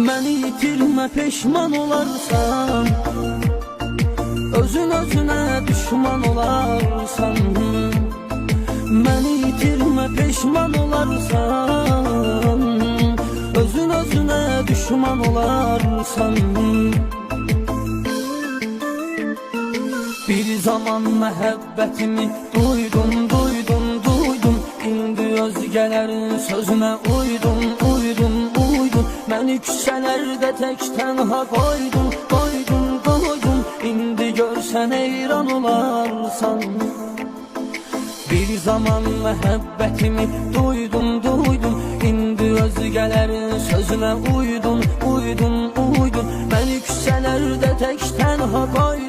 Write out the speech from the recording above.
Məni itirmə peşman olarsan, özün özünə düşman olarsan. Məni itirmə peşman olarsan, özün özünə düşman olarsan. Bir zaman məhəbbətimi duydum, duydum, duydum. İndi özgələrin sözünə uydum, uydum, uydum. Məni küçələrdə tək tənha qoydum, qoydum, qoydum. İndi görsən heyran olarsan. Bir zaman məhəbbətimi duydum, duydum. İndi özgələrin sözünə uydum, uydum, uydum. Məni küçələrdə tək tənha qoydum.